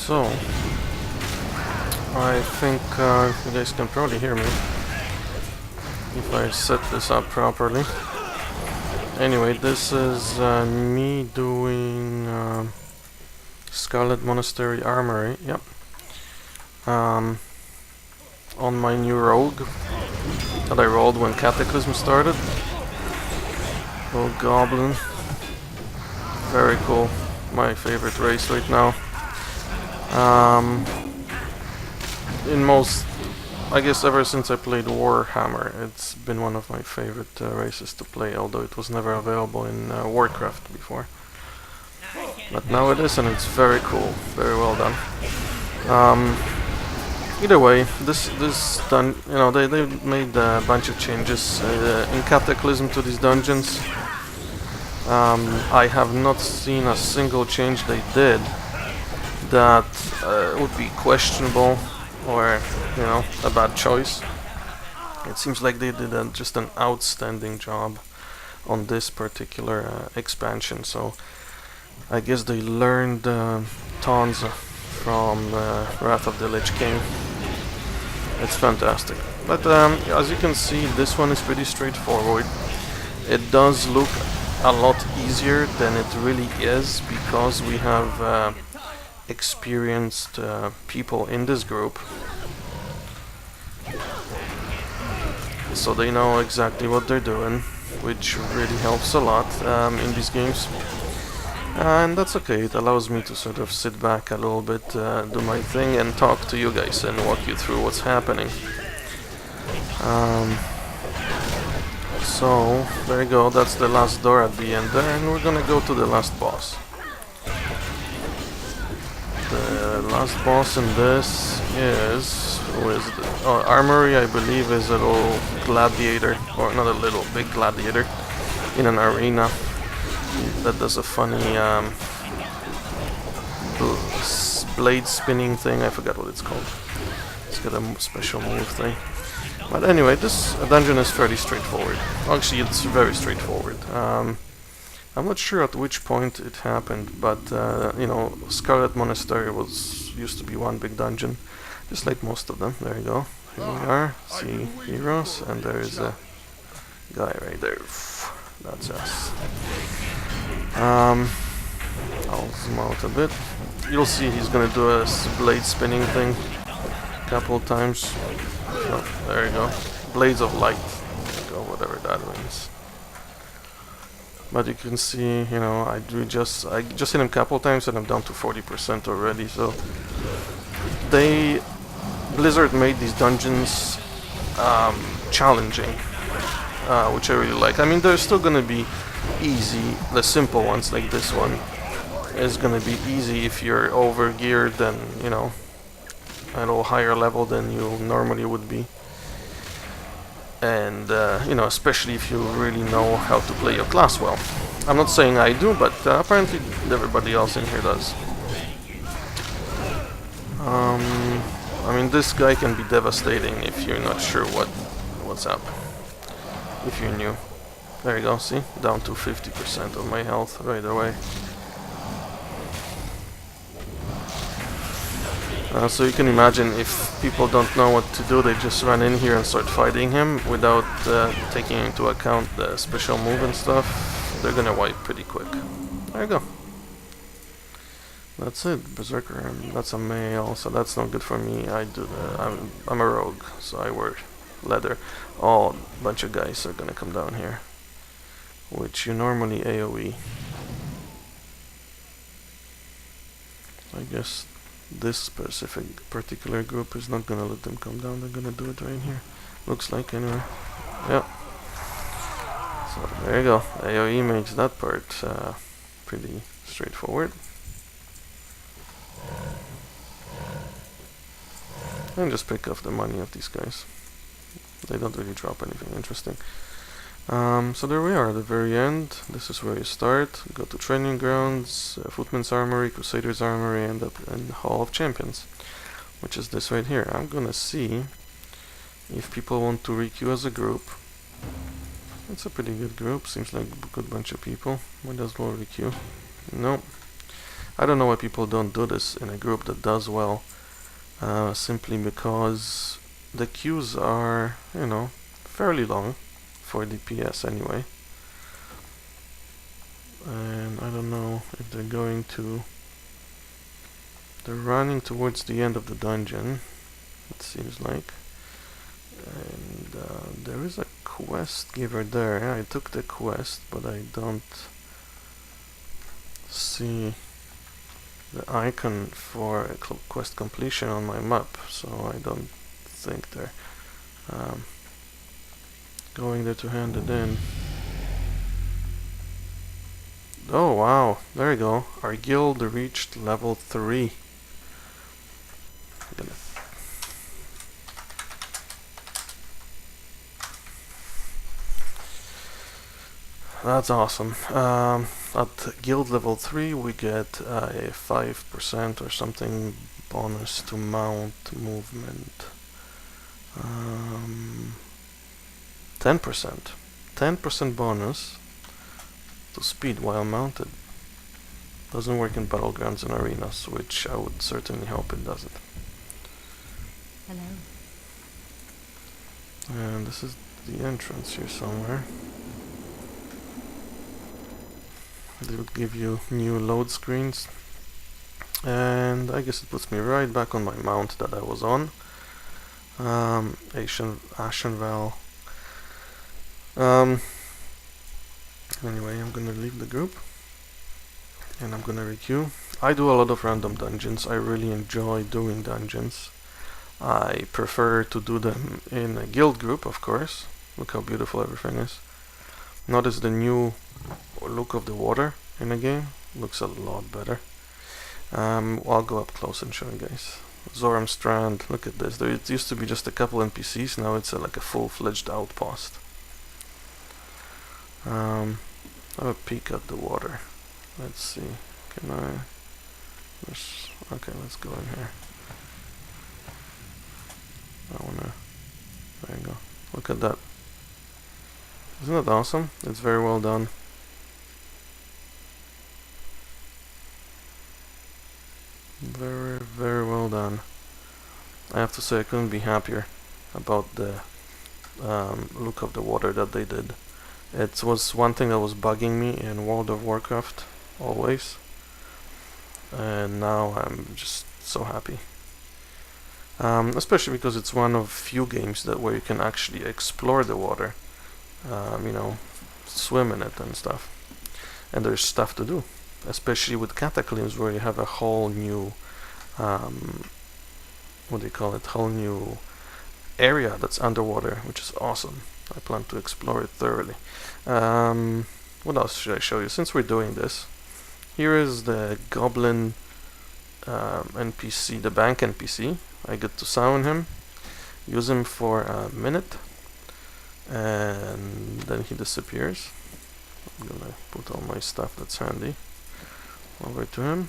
So, I think you guys can probably hear me if I set this up properly. Anyway, this is me doing Scarlet Monestary Armory, yep. On my new rogue that I rolled when Cataclysm started. Little Goblin. Very cool. My favorite race right now. I guess ever since I played Warhammer, it's been one of my favorite races to play, although it was never available in Warcraft before. But now it is, and it's very cool, very well done. Either way, they made a bunch of changes in Cataclysm to these dungeons. I have not seen a single change they did that would be questionable or, a bad choice. It seems like they did just an outstanding job on this particular expansion, so I guess they learned tons from Wrath of the Lich King. It's fantastic. But as you can see, this one is pretty straightforward. It does look a lot easier than it really is because we have experienced people in this group, so they know exactly what they're doing, which really helps a lot in these games, and that's okay. It allows me to sort of sit back a little bit, do my thing, and talk to you guys and walk you through what's happening. So there you go, that's the last door at the end there, and we're gonna go to the last boss. The last boss in this is... who is it? Oh, Armory, I believe, is a little gladiator, or not a little, big gladiator in an arena that does a funny blade spinning thing. I forgot what it's called. It's got a special move thing. But anyway, this dungeon is fairly straightforward. Actually, it's very straightforward. I'm not sure at which point it happened, but Scarlet Monastery used to be one big dungeon, just like most of them. There you go. Here we are. See heroes, and there is a guy right there. That's us. I'll zoom out a bit. You'll see he's gonna do a blade spinning thing a couple times. Oh, there you go. Blades of Light. There you go, whatever that means. But you can see, you know, I just hit him a couple times and I'm down to 40% already. So Blizzard made these dungeons challenging, which I really like. I mean, they're still gonna be easy. The simple ones like this one is gonna be easy if you're over geared and, you know, at a higher level than you normally would be. And you know, especially if you really know how to play your class well. I'm not saying I do, but apparently everybody else in here does. I mean, this guy can be devastating if you're not sure what's up. If you're new. There you go, see? Down to 50% of my health right away. So you can imagine if people don't know what to do, they just run in here and start fighting him without taking into account the special move and stuff. They're gonna wipe pretty quick. There you go. That's it, Berserker. That's a male, so that's not good for me. I'm a rogue, so I wear leather. Oh, a bunch of guys are gonna come down here, which you normally AoE. I guess this particular group is not gonna let them come down. They're gonna do it right here. Looks like, anyway. Yep. So there you go. AoE makes that part pretty straightforward. And just pick up the money of these guys. They don't really drop anything interesting. So there we are, at the very end. This is where you start. Go to Training Grounds, Footman's Armory, Crusader's Armory, end up in Hall of Champions, which is this right here. I'm gonna see if people want to requeue as a group. It's a pretty good group, seems like a good bunch of people. Might as well requeue. No. I don't know why people don't do this in a group that does well. Simply because the queues are, you know, fairly long. For DPS anyway, and I don't know if they're going to. They're running towards the end of the dungeon, it seems like, and there is a quest giver there. Yeah, I took the quest, but I don't see the icon for quest completion on my map, so I don't think they're going there to hand it in. Oh wow, there you go. Our guild reached level 3. That's awesome. At guild level 3 we get a 5% or something bonus to mount movement. 10% bonus to speed while mounted. Doesn't work in battlegrounds and arenas, which I would certainly hope it doesn't. Hello. And this is the entrance here somewhere. They would give you new load screens, and I guess it puts me right back on my mount that I was on. Ashenval. Anyway, I'm gonna leave the group and I'm gonna requeue. I do a lot of random dungeons. I really enjoy doing dungeons. I prefer to do them in a guild group, of course. Look how beautiful everything is. Notice the new look of the water in the game. Looks a lot better. I'll go up close and show you guys. Zoram Strand, look at this. It used to be just a couple NPCs, now it's like a full-fledged outpost. Have a peek at the water. Let's see. Can I? Okay, let's go in here. There you go. Look at that. Isn't that awesome? It's very well done. Very, very well done. I have to say I couldn't be happier about the look of the water that they did. It was one thing that was bugging me in World of Warcraft always, and now I'm just so happy. Especially because it's one of few games where you can actually explore the water, you know, swim in it and stuff. and there's stuff to do, especially with Cataclysms, where you have a whole new what do you call it, whole new area that's underwater, which is awesome. I plan to explore it thoroughly. What else should I show you? Since we're doing this, here is the Goblin NPC, the bank NPC. I get to summon him, use him for a minute, and then he disappears. I'm gonna put all my stuff that's handy over to him.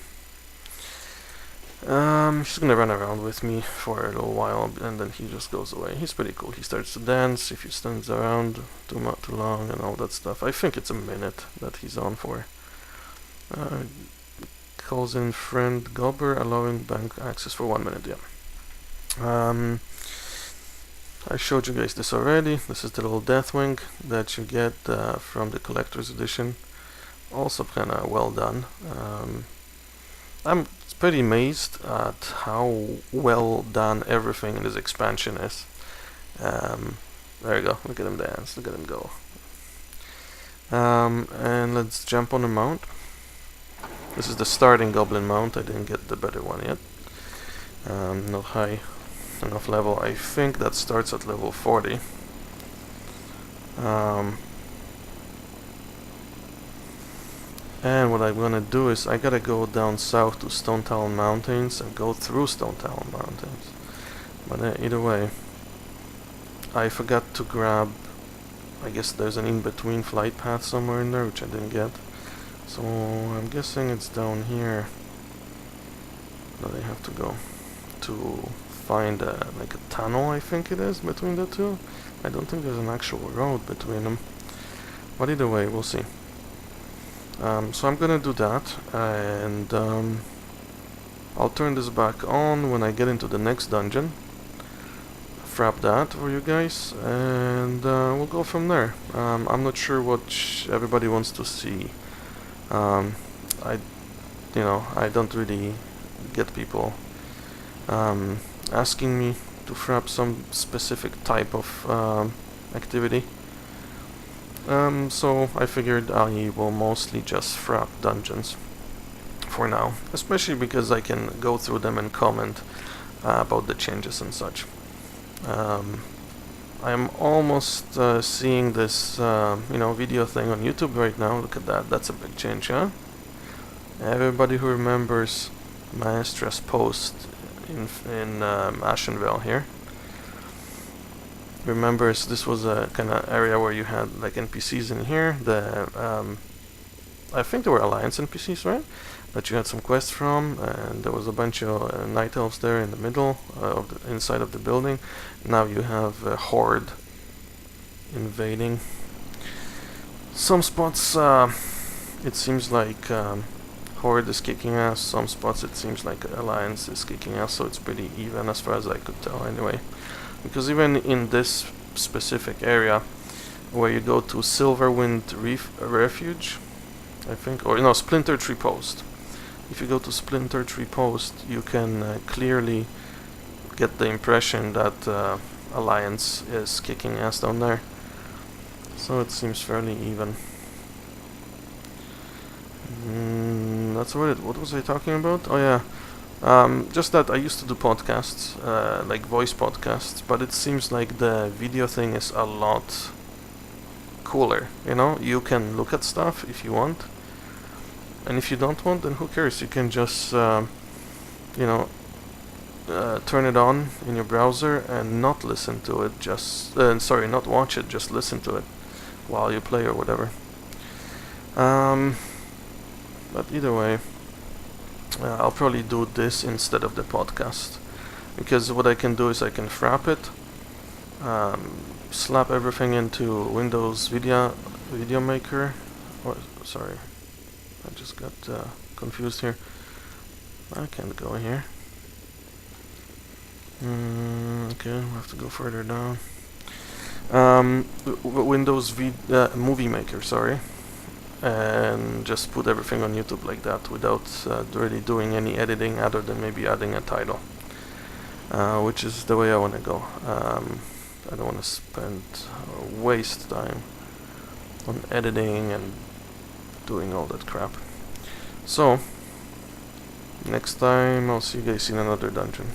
He's gonna run around with me for a little while, and then he just goes away. He's pretty cool. He starts to dance if he stands around too long and all that stuff. I think it's a minute that he's on for. Calls in friend Gobber, allowing bank access for 1 minute. Yeah. I showed you guys this already. This is the little Deathwing that you get from the collector's edition. Also kind of well done. I'm pretty amazed at how well done everything in this expansion is. There you go. Look at him dance. Look at him go. And let's jump on the mount. This is the starting Goblin mount. I didn't get the better one yet. Not high enough level. I think that starts at level 40. And what I'm gonna do is I gotta go down south to Stone Talon Mountains and go through Stone Talon Mountains. But either way, I forgot to grab, I guess there's an in-between flight path somewhere in there, which I didn't get. So I'm guessing it's down here that I have to go to find like a tunnel, I think it is, between the two. I don't think there's an actual road between them. But either way, we'll see. So I'm gonna do that, and I'll turn this back on when I get into the next dungeon. Frap that for you guys, and we'll go from there. I'm not sure what everybody wants to see. I don't really get people asking me to frap some specific type of activity. So I figured I will mostly just frap dungeons for now, especially because I can go through them and comment about the changes and such. I'm almost seeing this video thing on YouTube right now. Look at that, that's a big change, huh? Everybody who remembers Maestra's post in Ashenvale here remembers this was a kind of area where you had like NPCs in here. I think they were Alliance NPCs, right? That you had some quests from, and there was a bunch of night elves there in the middle inside of the building. Now you have a horde invading. Some spots it seems like horde is kicking ass. Some spots it seems like Alliance is kicking ass. So it's pretty even as far as I could tell, anyway. Because even in this specific area, where you go to Silverwind Refuge, I think, or no, Splinter Tree Post. If you go to Splinter Tree Post, you can clearly get the impression that Alliance is kicking ass down there. So it seems fairly even. That's what was I talking about? Oh yeah. Just that I used to do podcasts, like voice podcasts, but it seems like the video thing is a lot cooler, you know? You can look at stuff if you want, and if you don't want, then who cares? You can just, turn it on in your browser and not listen to it, not watch it, just listen to it while you play or whatever. But either way, I'll probably do this instead of the podcast, because what I can do is I can frap it, slap everything into Windows Video Maker. Sorry, I just got confused here. I can't go here. Okay, we'll have to go further down. Windows Movie Maker, sorry. And just put everything on YouTube like that without really doing any editing other than maybe adding a title, which is the way I want to go. I don't want to waste time on editing and doing all that crap. So, next time I'll see you guys in another dungeon.